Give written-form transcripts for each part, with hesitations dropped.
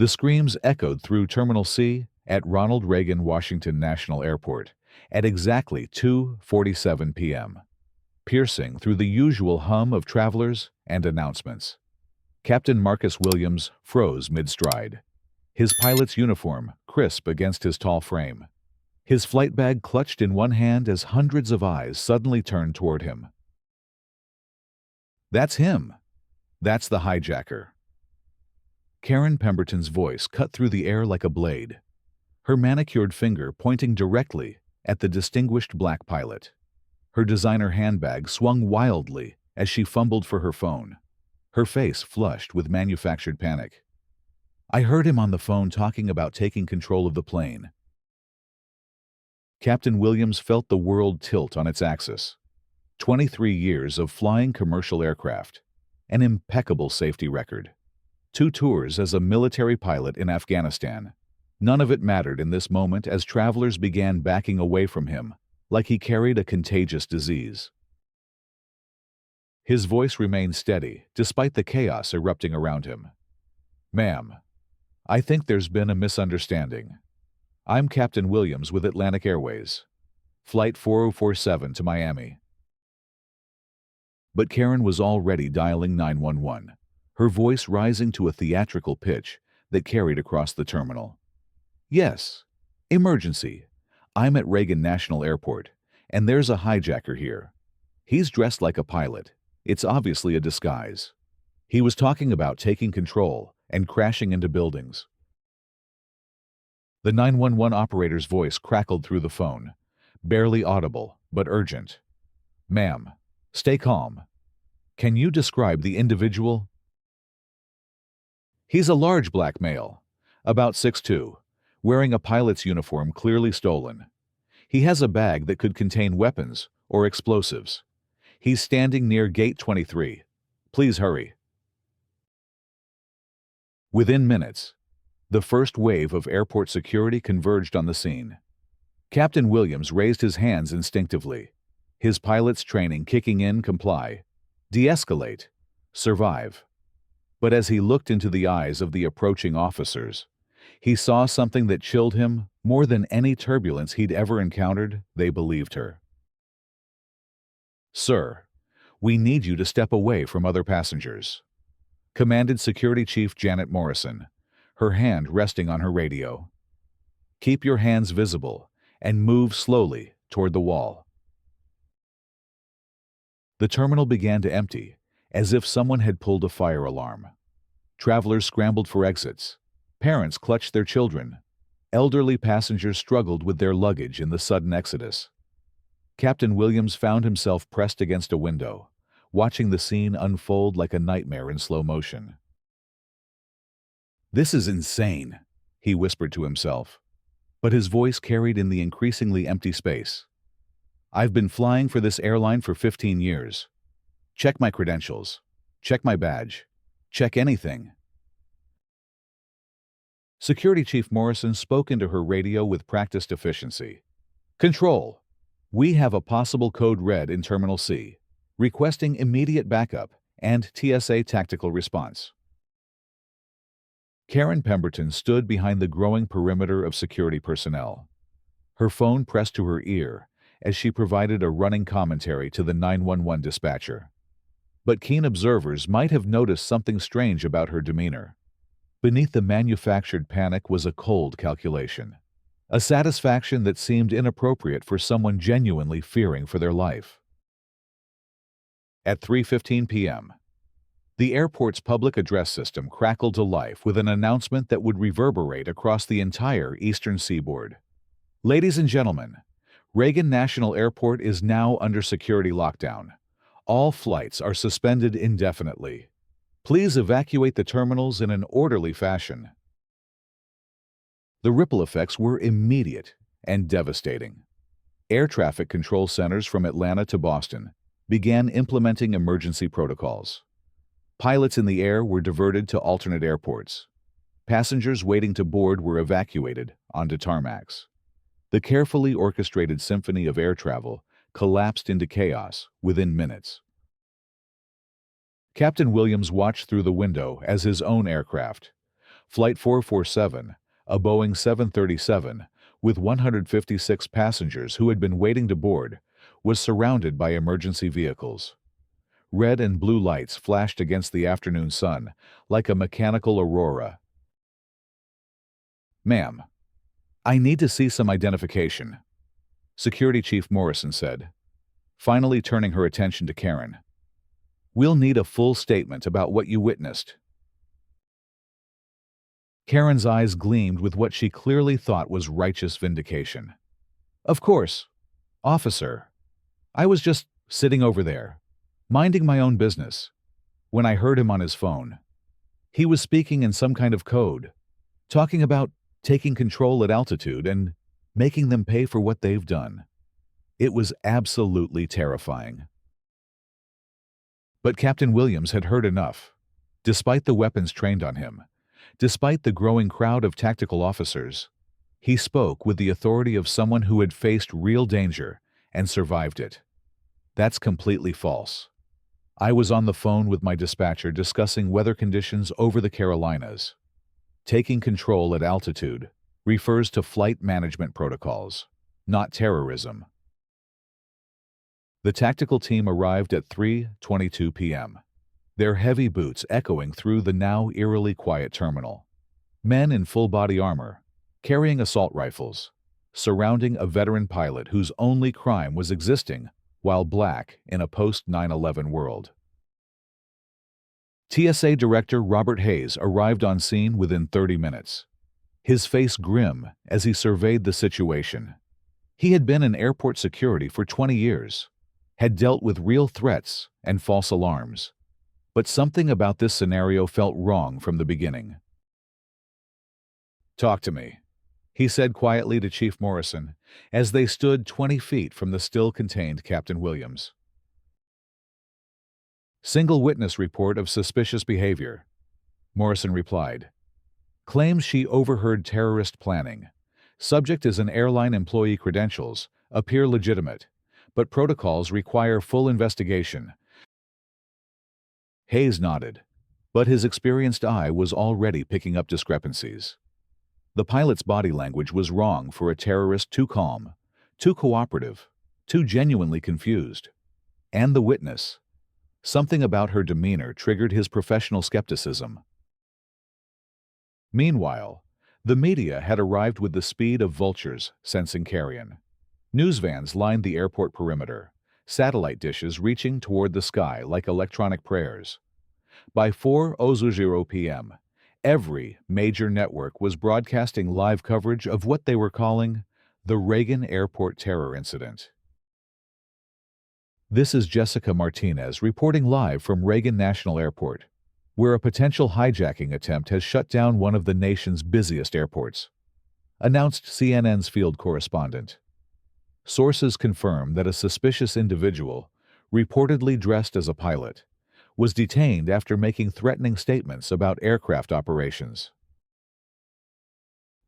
The screams echoed through Terminal C at Ronald Reagan Washington National Airport at exactly 2:47 p.m., piercing through the usual hum of travelers and announcements. Captain Marcus Williams froze mid-stride, his pilot's uniform crisp against his tall frame, his flight bag clutched in one hand as hundreds of eyes suddenly turned toward him. "That's him! That's the hijacker!" Karen Pemberton's voice cut through the air like a blade, her manicured finger pointing directly at the distinguished black pilot. Her designer handbag swung wildly as she fumbled for her phone, her face flushed with manufactured panic. "I heard him on the phone talking about taking control of the plane." Captain Williams felt the world tilt on its axis. 23 years of flying commercial aircraft, an impeccable safety record, 2 tours as a military pilot in Afghanistan. None of it mattered in this moment as travelers began backing away from him like he carried a contagious disease. His voice remained steady despite the chaos erupting around him. "Ma'am, I think there's been a misunderstanding. I'm Captain Williams with Atlantic Airways. Flight 4047 to Miami." But Karen was already dialing 911, her voice rising to a theatrical pitch that carried across the terminal. "Yes, emergency. I'm at Reagan National Airport, and there's a hijacker here. He's dressed like a pilot. It's obviously a disguise. He was talking about taking control and crashing into buildings." The 911 operator's voice crackled through the phone, barely audible but urgent. "Ma'am, stay calm. Can you describe the individual?" "He's a large black male, about 6'2", wearing a pilot's uniform clearly stolen. He has a bag that could contain weapons or explosives. He's standing near Gate 23. Please hurry." Within minutes, the first wave of airport security converged on the scene. Captain Williams raised his hands instinctively, his pilot's training kicking in. Comply, de-escalate, survive. But as he looked into the eyes of the approaching officers, he saw something that chilled him more than any turbulence he'd ever encountered. They believed her. "Sir, we need you to step away from other passengers," commanded Security Chief Janet Morrison, her hand resting on her radio. "Keep your hands visible and move slowly toward the wall." The terminal began to empty, as if someone had pulled a fire alarm. Travelers scrambled for exits. Parents clutched their children. Elderly passengers struggled with their luggage in the sudden exodus. Captain Williams found himself pressed against a window, watching the scene unfold like a nightmare in slow motion. "This is insane," he whispered to himself, but his voice carried in the increasingly empty space. "I've been flying for this airline for 15 years. Check my credentials. Check my badge. Check anything." Security Chief Morrison spoke into her radio with practiced efficiency. "Control, we have a possible code red in Terminal C, requesting immediate backup and TSA tactical response." Karen Pemberton stood behind the growing perimeter of security personnel, her phone pressed to her ear as she provided a running commentary to the 911 dispatcher. But keen observers might have noticed something strange about her demeanor. Beneath the manufactured panic was a cold calculation, a satisfaction that seemed inappropriate for someone genuinely fearing for their life. At 3:15 p.m., the airport's public address system crackled to life with an announcement that would reverberate across the entire eastern seaboard. "Ladies and gentlemen, Reagan National Airport is now under security lockdown. All flights are suspended indefinitely. Please evacuate the terminals in an orderly fashion." The ripple effects were immediate and devastating. Air traffic control centers from Atlanta to Boston began implementing emergency protocols. Pilots in the air were diverted to alternate airports. Passengers waiting to board were evacuated onto tarmacs. The carefully orchestrated symphony of air travel collapsed into chaos within minutes. Captain Williams watched through the window as his own aircraft, Flight 447, a Boeing 737, with 156 passengers who had been waiting to board, was surrounded by emergency vehicles. Red and blue lights flashed against the afternoon sun, like a mechanical aurora. "Ma'am, I need to see some identification," Security Chief Morrison said, finally turning her attention to Karen. "We'll need a full statement about what you witnessed." Karen's eyes gleamed with what she clearly thought was righteous vindication. "Of course, officer. I was just sitting over there, minding my own business, when I heard him on his phone. He was speaking in some kind of code, talking about taking control at altitude and making them pay for what they've done. It was absolutely terrifying." But Captain Williams had heard enough. Despite the weapons trained on him, despite the growing crowd of tactical officers, he spoke with the authority of someone who had faced real danger and survived it. "That's completely false. I was on the phone with my dispatcher discussing weather conditions over the Carolinas. Taking control at altitude refers to flight management protocols, not terrorism." The tactical team arrived at 3:22 p.m., their heavy boots echoing through the now eerily quiet terminal. Men in full-body armor, carrying assault rifles, surrounding a veteran pilot whose only crime was existing while black in a post-9/11 world. TSA Director Robert Hayes arrived on scene within 30 minutes, his face grim as he surveyed the situation. He had been in airport security for 20 years, had dealt with real threats and false alarms, but something about this scenario felt wrong from the beginning. "Talk to me," he said quietly to Chief Morrison as they stood 20 feet from the still-contained Captain Williams. "Single witness report of suspicious behavior," Morrison replied. "Claims she overheard terrorist planning. Subject is an airline employee. Credentials appear legitimate, but protocols require full investigation." Hayes nodded, but his experienced eye was already picking up discrepancies. The pilot's body language was wrong for a terrorist, too calm, too cooperative, too genuinely confused. And the witness. Something about her demeanor triggered his professional skepticism. Meanwhile, the media had arrived with the speed of vultures sensing carrion. News vans lined the airport perimeter, satellite dishes reaching toward the sky like electronic prayers. By 4:00 p.m., every major network was broadcasting live coverage of what they were calling the Reagan Airport terror incident. This is Jessica Martinez reporting live from Reagan National Airport, where a potential hijacking attempt has shut down one of the nation's busiest airports, announced CNN's field correspondent. Sources confirm that a suspicious individual, reportedly dressed as a pilot, was detained after making threatening statements about aircraft operations.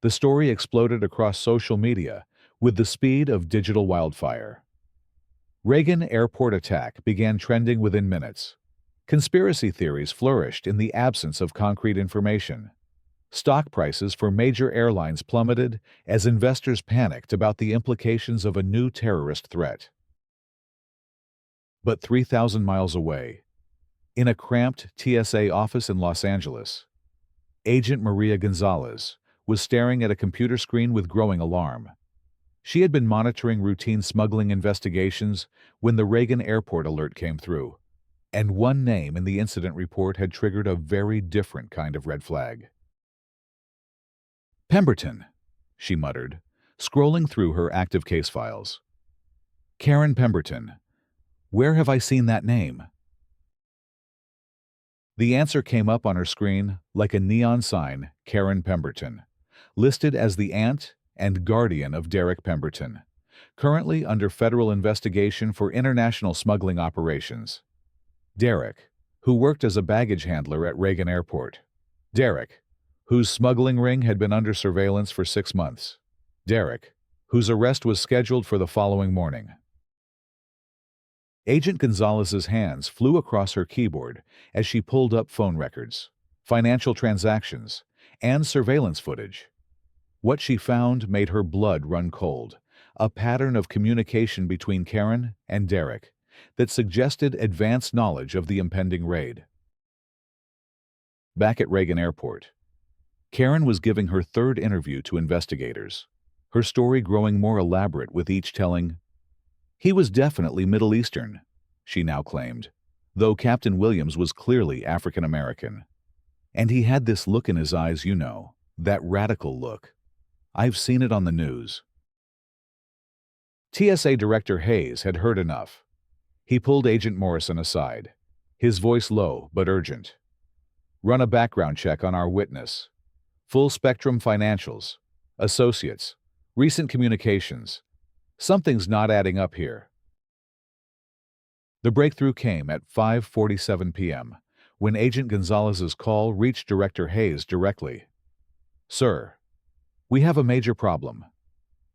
The story exploded across social media with the speed of digital wildfire. Reagan Airport attack began trending within minutes. Conspiracy theories flourished in the absence of concrete information. Stock prices for major airlines plummeted as investors panicked about the implications of a new terrorist threat. But 3,000 miles away, in a cramped TSA office in Los Angeles, Agent Maria Gonzalez was staring at a computer screen with growing alarm. She had been monitoring routine smuggling investigations when the Reagan Airport alert came through, and one name in the incident report had triggered a very different kind of red flag. "Pemberton," she muttered, scrolling through her active case files. "Karen Pemberton. Where have I seen that name?" The answer came up on her screen like a neon sign: Karen Pemberton, listed as the aunt and guardian of Derek Pemberton, currently under federal investigation for international smuggling operations. Derek, who worked as a baggage handler at Reagan Airport. Derek, whose smuggling ring had been under surveillance for 6 months. Derek, whose arrest was scheduled for the following morning. Agent Gonzalez's hands flew across her keyboard as she pulled up phone records, financial transactions, and surveillance footage. What she found made her blood run cold, a pattern of communication between Karen and Derek that suggested advanced knowledge of the impending raid. Back at Reagan Airport, Karen was giving her third interview to investigators, her story growing more elaborate with each telling. He was definitely Middle Eastern, she now claimed, though Captain Williams was clearly African American. And he had this look in his eyes, that radical look. I've seen it on the news. TSA Director Hayes had heard enough. He pulled Agent Morrison aside, his voice low but urgent. Run a background check on our witness. Full spectrum financials, associates, recent communications. Something's not adding up here. The breakthrough came at 5:47 p.m., when Agent Gonzalez's call reached Director Hayes directly. Sir, we have a major problem.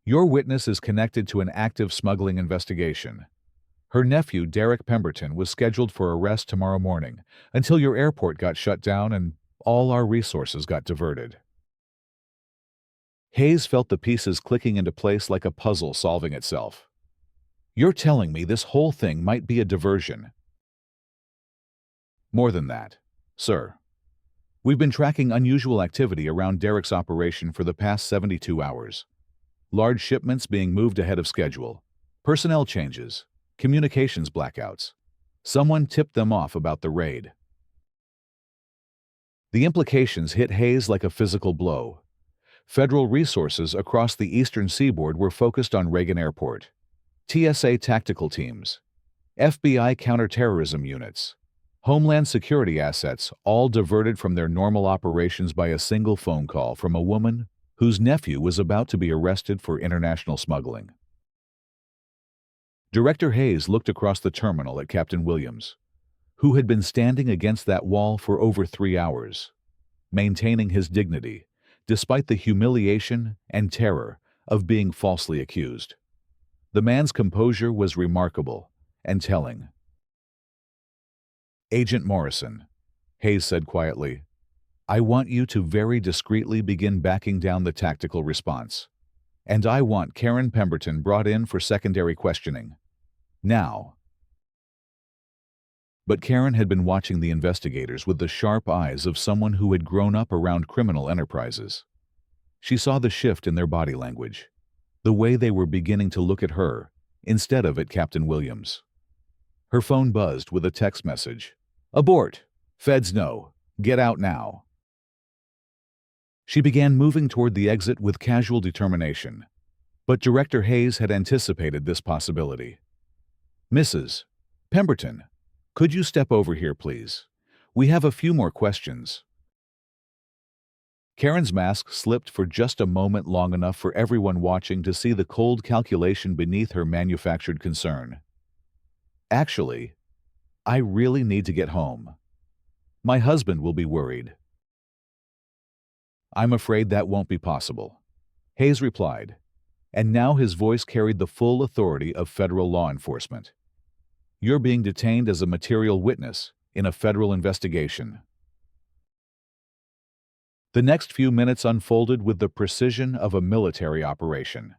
Your witness is connected to an active smuggling investigation. Her nephew, Derek Pemberton, was scheduled for arrest tomorrow morning until your airport got shut down and all our resources got diverted. Hayes felt the pieces clicking into place like a puzzle solving itself. You're telling me this whole thing might be a diversion? More than that, sir. We've been tracking unusual activity around Derek's operation for the past 72 hours. Large shipments being moved ahead of schedule, personnel changes, communications blackouts. Someone tipped them off about the raid. The implications hit Hayes like a physical blow. Federal resources across the eastern seaboard were focused on Reagan Airport. TSA tactical teams, FBI counterterrorism units, Homeland Security assets all diverted from their normal operations by a single phone call from a woman whose nephew was about to be arrested for international smuggling. Director Hayes looked across the terminal at Captain Williams, who had been standing against that wall for over 3 hours, maintaining his dignity despite the humiliation and terror of being falsely accused. The man's composure was remarkable and telling. Agent Morrison, Hayes said quietly, I want you to very discreetly begin backing down the tactical response. And I want Karen Pemberton brought in for secondary questioning. Now. But Karen had been watching the investigators with the sharp eyes of someone who had grown up around criminal enterprises. She saw the shift in their body language, the way they were beginning to look at her instead of at Captain Williams. Her phone buzzed with a text message. Abort! Feds know. Get out now. She began moving toward the exit with casual determination, but Director Hayes had anticipated this possibility. Mrs. Pemberton, could you step over here, please? We have a few more questions. Karen's mask slipped for just a moment, long enough for everyone watching to see the cold calculation beneath her manufactured concern. Actually, I really need to get home. My husband will be worried. I'm afraid that won't be possible, Hayes replied, and now his voice carried the full authority of federal law enforcement. You're being detained as a material witness in a federal investigation. The next few minutes unfolded with the precision of a military operation.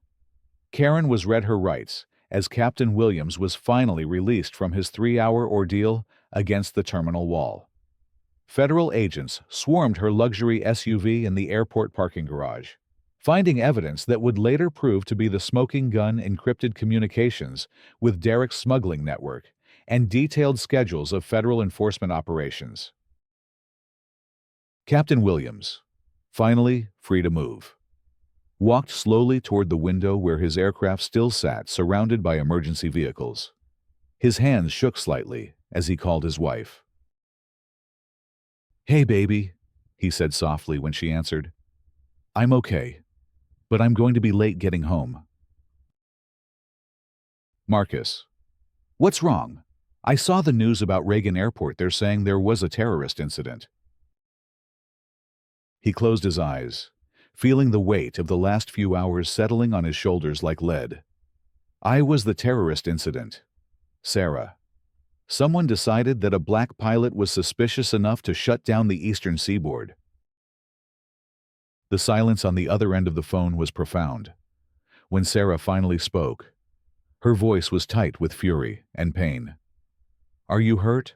Karen was read her rights as Captain Williams was finally released from his 3-hour ordeal against the terminal wall. Federal agents swarmed her luxury SUV in the airport parking garage, finding evidence that would later prove to be the smoking gun, encrypted communications with Derek's smuggling network, and detailed schedules of federal enforcement operations. Captain Williams, finally free to move, walked slowly toward the window where his aircraft still sat, surrounded by emergency vehicles. His hands shook slightly as he called his wife. Hey, baby, he said softly when she answered. I'm okay, but I'm going to be late getting home. Marcus, what's wrong? I saw the news about Reagan Airport. They're saying there was a terrorist incident. He closed his eyes, feeling the weight of the last few hours settling on his shoulders like lead. I was the terrorist incident. Sarah. Someone decided that a black pilot was suspicious enough to shut down the eastern seaboard. The silence on the other end of the phone was profound. When Sarah finally spoke, her voice was tight with fury and pain. "Are you hurt?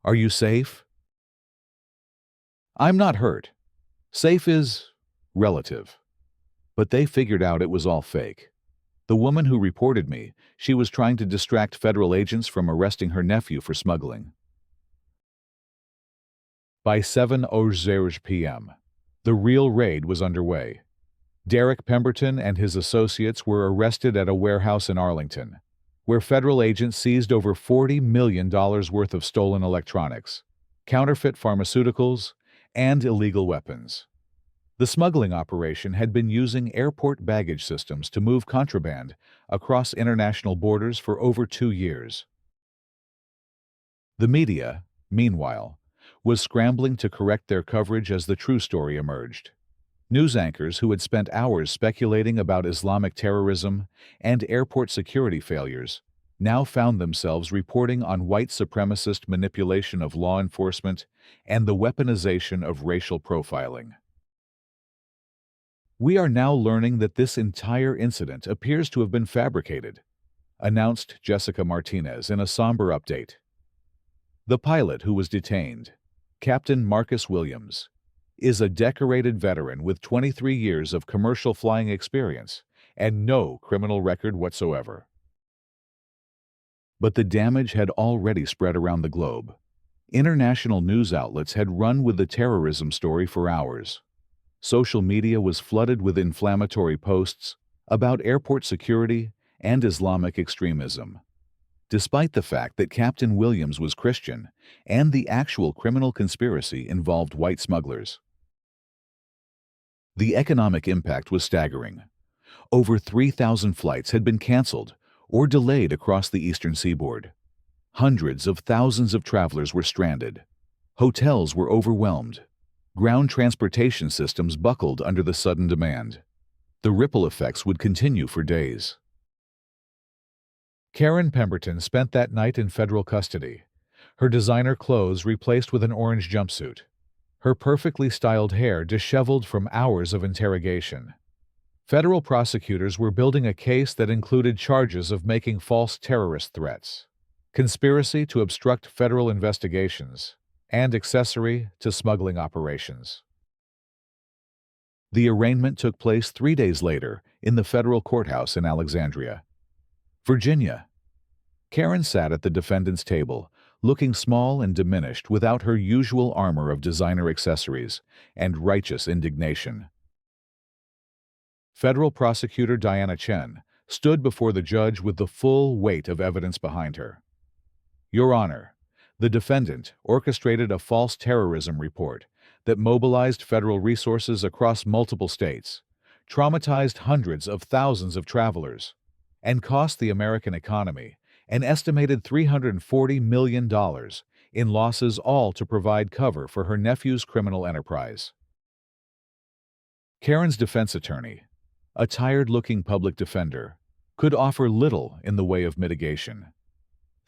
Are you safe?" "I'm not hurt. Safe is relative." But they figured out it was all fake. The woman who reported me, she was trying to distract federal agents from arresting her nephew for smuggling. By 7:00 p.m., the real raid was underway. Derek Pemberton and his associates were arrested at a warehouse in Arlington, where federal agents seized over $40 million worth of stolen electronics, counterfeit pharmaceuticals, and illegal weapons. The smuggling operation had been using airport baggage systems to move contraband across international borders for over 2 years. The media, meanwhile, was scrambling to correct their coverage as the true story emerged. News anchors who had spent hours speculating about Islamic terrorism and airport security failures now found themselves reporting on white supremacist manipulation of law enforcement and the weaponization of racial profiling. "We are now learning that this entire incident appears to have been fabricated," announced Jessica Martinez in a somber update. The pilot who was detained, Captain Marcus Williams, is a decorated veteran with 23 years of commercial flying experience and no criminal record whatsoever. But the damage had already spread around the globe. International news outlets had run with the terrorism story for hours. Social media was flooded with inflammatory posts about airport security and Islamic extremism. Despite the fact that Captain Williams was Christian and the actual criminal conspiracy involved white smugglers. The economic impact was staggering. Over 3,000 flights had been canceled or delayed across the eastern seaboard. Hundreds of thousands of travelers were stranded. Hotels were overwhelmed. Ground transportation systems buckled under the sudden demand. The ripple effects would continue for days. Karen Pemberton spent that night in federal custody, her designer clothes replaced with an orange jumpsuit, her perfectly styled hair disheveled from hours of interrogation. Federal prosecutors were building a case that included charges of making false terrorist threats, conspiracy to obstruct federal investigations, and accessory to smuggling operations. The arraignment took place 3 days later in the federal courthouse in Alexandria, Virginia. Karen sat at the defendant's table, looking small and diminished without her usual armor of designer accessories and righteous indignation. Federal prosecutor Diana Chen stood before the judge with the full weight of evidence behind her. "Your Honor, the defendant orchestrated a false terrorism report that mobilized federal resources across multiple states, traumatized hundreds of thousands of travelers, and cost the American economy an estimated $340 million in losses, all to provide cover for her nephew's criminal enterprise." Karen's defense attorney, a tired-looking public defender, could offer little in the way of mitigation.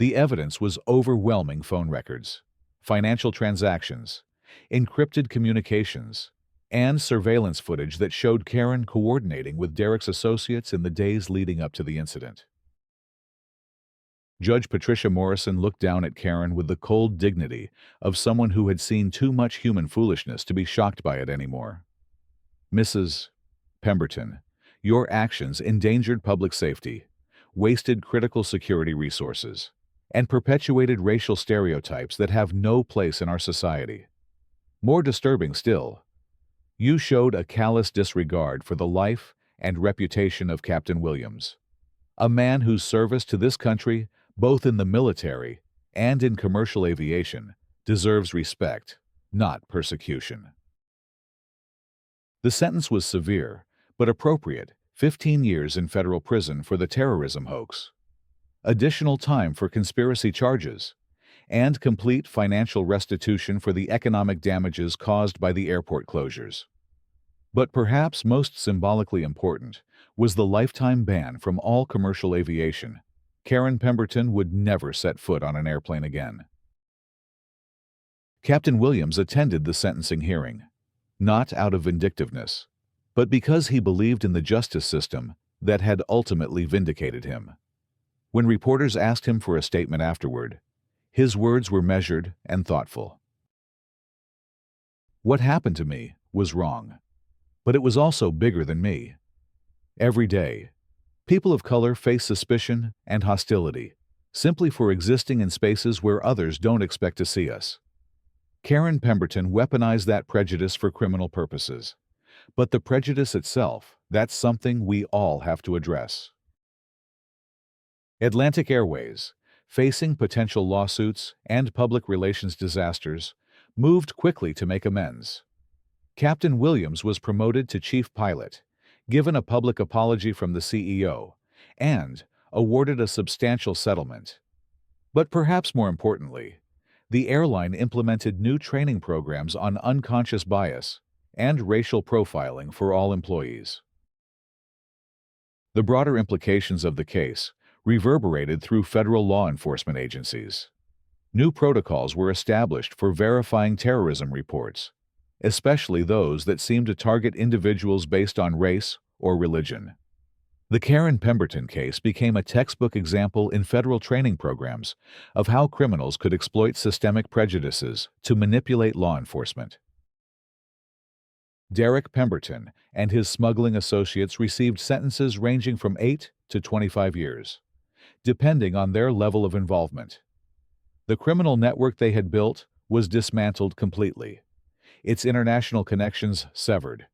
The evidence was overwhelming: phone records, financial transactions, encrypted communications, and surveillance footage that showed Karen coordinating with Derek's associates in the days leading up to the incident. Judge Patricia Morrison looked down at Karen with the cold dignity of someone who had seen too much human foolishness to be shocked by it anymore. "Mrs. Pemberton, your actions endangered public safety, wasted critical security resources, and perpetuated racial stereotypes that have no place in our society. More disturbing still, you showed a callous disregard for the life and reputation of Captain Williams, a man whose service to this country, both in the military and in commercial aviation, deserves respect, not persecution." The sentence was severe, but appropriate: 15 years in federal prison for the terrorism hoax, additional time for conspiracy charges, and complete financial restitution for the economic damages caused by the airport closures. But perhaps most symbolically important was the lifetime ban from all commercial aviation. Karen Pemberton would never set foot on an airplane again. Captain Williams attended the sentencing hearing, not out of vindictiveness, but because he believed in the justice system that had ultimately vindicated him. When reporters asked him for a statement afterward, his words were measured and thoughtful. "What happened to me was wrong, but it was also bigger than me. Every day, people of color face suspicion and hostility simply for existing in spaces where others don't expect to see us." Karen Pemberton weaponized that prejudice for criminal purposes. But the prejudice itself, that's something we all have to address. Atlantic Airways, facing potential lawsuits and public relations disasters, moved quickly to make amends. Captain Williams was promoted to chief pilot, given a public apology from the CEO, and awarded a substantial settlement. But perhaps more importantly, the airline implemented new training programs on unconscious bias and racial profiling for all employees. The broader implications of the case reverberated through federal law enforcement agencies. New protocols were established for verifying terrorism reports, especially those that seemed to target individuals based on race or religion. The Karen Pemberton case became a textbook example in federal training programs of how criminals could exploit systemic prejudices to manipulate law enforcement. Derek Pemberton and his smuggling associates received sentences ranging from 8 to 25 years, depending on their level of involvement. The criminal network they had built was dismantled completely, its international connections severed,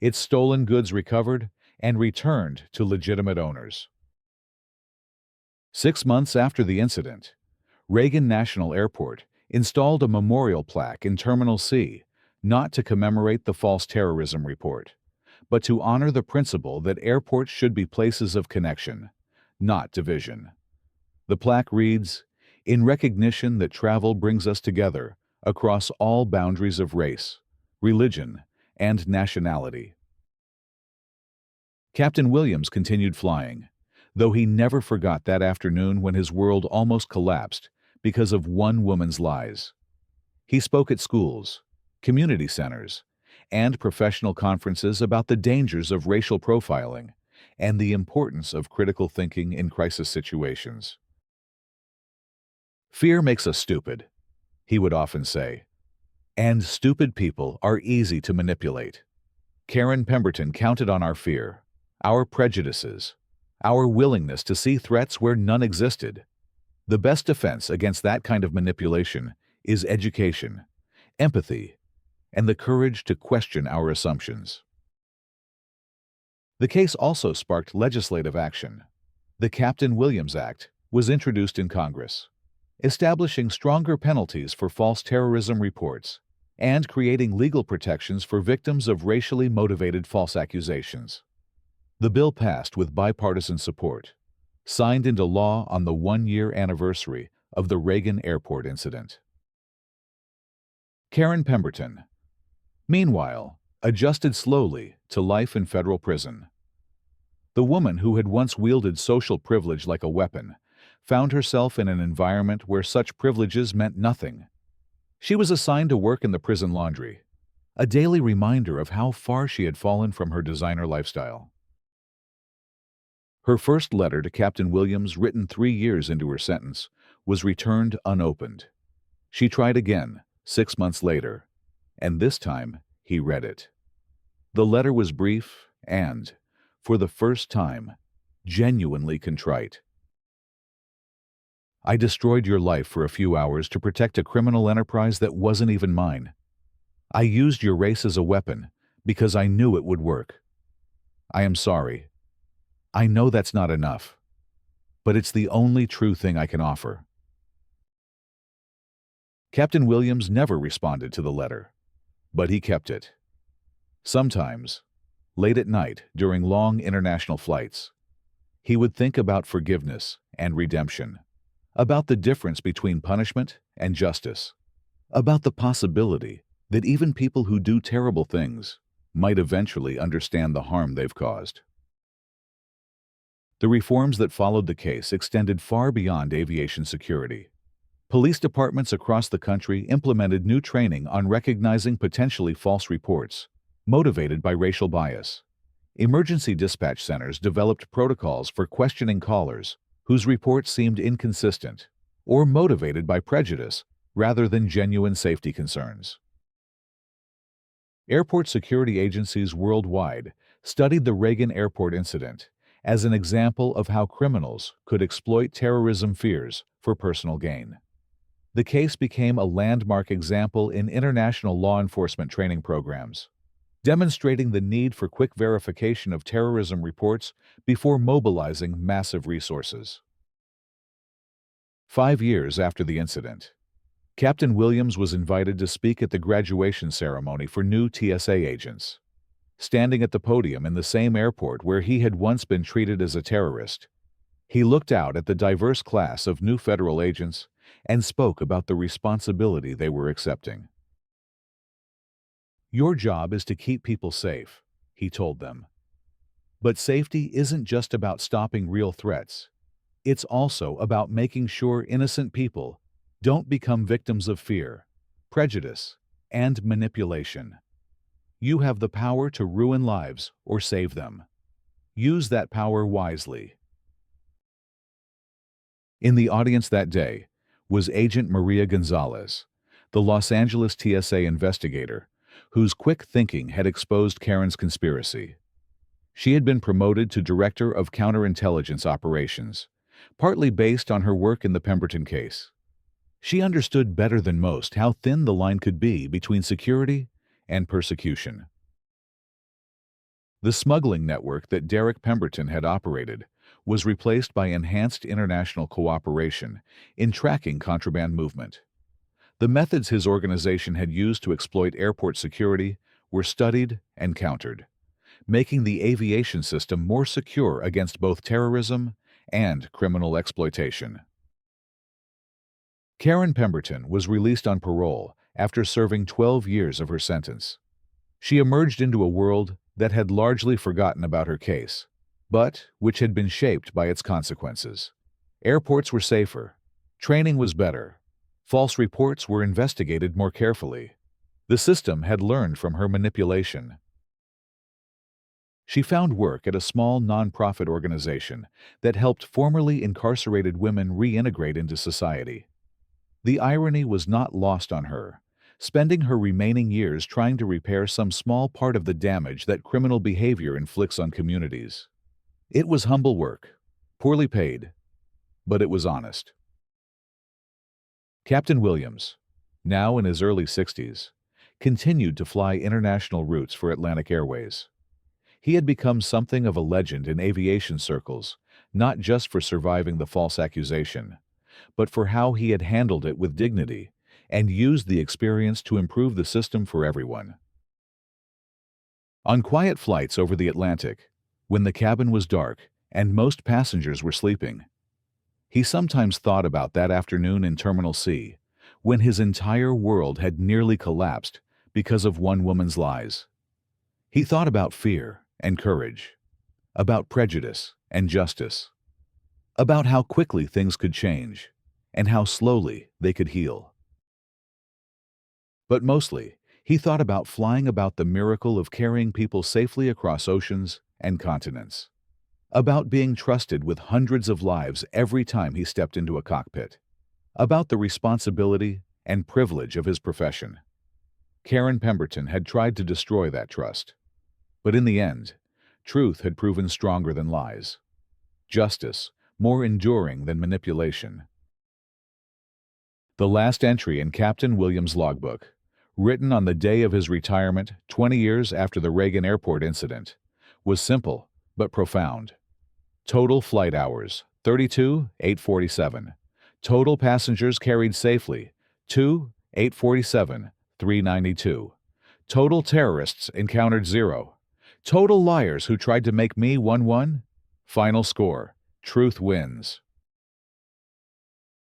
its stolen goods recovered and returned to legitimate owners. 6 months after the incident, Reagan National Airport installed a memorial plaque in Terminal C, not to commemorate the false terrorism report, but to honor the principle that airports should be places of connection, not division. The plaque reads, "In recognition that travel brings us together across all boundaries of race, religion, and nationality." Captain Williams continued flying, though he never forgot that afternoon when his world almost collapsed because of one woman's lies. He spoke at schools, community centers, and professional conferences about the dangers of racial profiling and the importance of critical thinking in crisis situations. "Fear makes us stupid," he would often say, "and stupid people are easy to manipulate." Karen Pemberton counted on our fear, our prejudices, our willingness to see threats where none existed. The best defense against that kind of manipulation is education, empathy, and the courage to question our assumptions. The case also sparked legislative action. The Captain Williams Act was introduced in Congress, establishing stronger penalties for false terrorism reports and creating legal protections for victims of racially motivated false accusations. The bill passed with bipartisan support, signed into law on the 1-year anniversary of the Reagan Airport incident. Karen Pemberton, meanwhile, adjusted slowly to life in federal prison. The woman who had once wielded social privilege like a weapon found herself in an environment where such privileges meant nothing. She was assigned to work in the prison laundry, a daily reminder of how far she had fallen from her designer lifestyle. Her first letter to Captain Williams, written 3 years into her sentence, was returned unopened. She tried again, 6 months later, and this time he read it. The letter was brief and, for the first time, genuinely contrite. "I destroyed your life for a few hours to protect a criminal enterprise that wasn't even mine. I used your race as a weapon because I knew it would work. I am sorry. I know that's not enough, but it's the only true thing I can offer." Captain Williams never responded to the letter, but he kept it. Sometimes, late at night during long international flights, he would think about forgiveness and redemption, about the difference between punishment and justice, about the possibility that even people who do terrible things might eventually understand the harm they've caused. The reforms that followed the case extended far beyond aviation security. Police departments across the country implemented new training on recognizing potentially false reports, motivated by racial bias. Emergency dispatch centers developed protocols for questioning callers whose reports seemed inconsistent or motivated by prejudice rather than genuine safety concerns. Airport security agencies worldwide studied the Reagan Airport incident as an example of how criminals could exploit terrorism fears for personal gain. The case became a landmark example in international law enforcement training programs, demonstrating the need for quick verification of terrorism reports before mobilizing massive resources. 5 years after the incident, Captain Williams was invited to speak at the graduation ceremony for new TSA agents. Standing at the podium in the same airport where he had once been treated as a terrorist, he looked out at the diverse class of new federal agents and spoke about the responsibility they were accepting. "Your job is to keep people safe," he told them. "But safety isn't just about stopping real threats. It's also about making sure innocent people don't become victims of fear, prejudice, and manipulation. You have the power to ruin lives or save them. Use that power wisely." In the audience that day was Agent Maria Gonzalez, the Los Angeles TSA investigator, whose quick thinking had exposed Karen's conspiracy. She had been promoted to Director of Counterintelligence Operations, partly based on her work in the Pemberton case. She understood better than most how thin the line could be between security and persecution. The smuggling network that Derek Pemberton had operated was replaced by enhanced international cooperation in tracking contraband movement. The methods his organization had used to exploit airport security were studied and countered, making the aviation system more secure against both terrorism and criminal exploitation. Karen Pemberton was released on parole after serving 12 years of her sentence. She emerged into a world that had largely forgotten about her case, but which had been shaped by its consequences. Airports were safer, training was better, false reports were investigated more carefully. The system had learned from her manipulation. She found work at a small nonprofit organization that helped formerly incarcerated women reintegrate into society. The irony was not lost on her, spending her remaining years trying to repair some small part of the damage that criminal behavior inflicts on communities. It was humble work, poorly paid, but it was honest. Captain Williams, now in his early 60s, continued to fly international routes for Atlantic Airways. He had become something of a legend in aviation circles, not just for surviving the false accusation, but for how he had handled it with dignity and used the experience to improve the system for everyone. On quiet flights over the Atlantic, when the cabin was dark and most passengers were sleeping, he sometimes thought about that afternoon in Terminal C, when his entire world had nearly collapsed because of one woman's lies. He thought about fear and courage, about prejudice and justice, about how quickly things could change and how slowly they could heal. But mostly, he thought about flying, about the miracle of carrying people safely across oceans and continents, about being trusted with hundreds of lives every time he stepped into a cockpit, about the responsibility and privilege of his profession. Karen Pemberton had tried to destroy that trust, but in the end, truth had proven stronger than lies, justice more enduring than manipulation. The last entry in Captain Williams' logbook, written on the day of his retirement 20 years after the Reagan Airport incident, was simple but profound. Total flight hours, 32,847. Total passengers carried safely, 2,847, 392. Total terrorists encountered 0. Total liars who tried to make me 1-1. Final score, truth wins.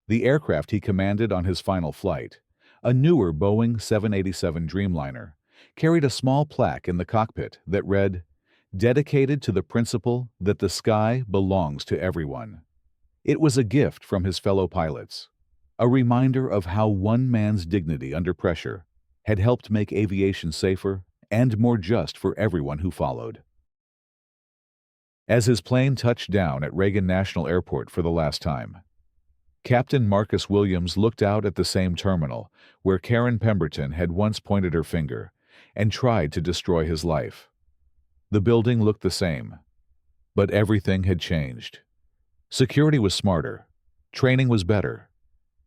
The aircraft he commanded on his final flight, a newer Boeing 787 Dreamliner, carried a small plaque in the cockpit that read, "Dedicated to the principle that the sky belongs to everyone." It was a gift from his fellow pilots, a reminder of how one man's dignity under pressure had helped make aviation safer and more just for everyone who followed. As his plane touched down at Reagan National Airport for the last time, Captain Marcus Williams looked out at the same terminal where Karen Pemberton had once pointed her finger and tried to destroy his life. The building looked the same, but everything had changed. Security was smarter. Training was better.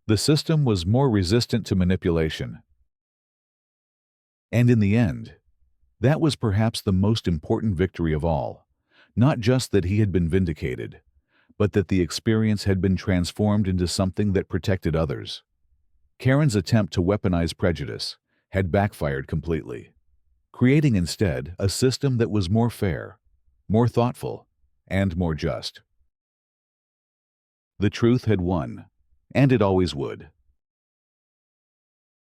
The system was more resistant to manipulation. And in the end, that was perhaps the most important victory of all. Not just that he had been vindicated, but that the experience had been transformed into something that protected others. Karen's attempt to weaponize prejudice had backfired completely, creating instead a system that was more fair, more thoughtful, and more just. The truth had won, and it always would.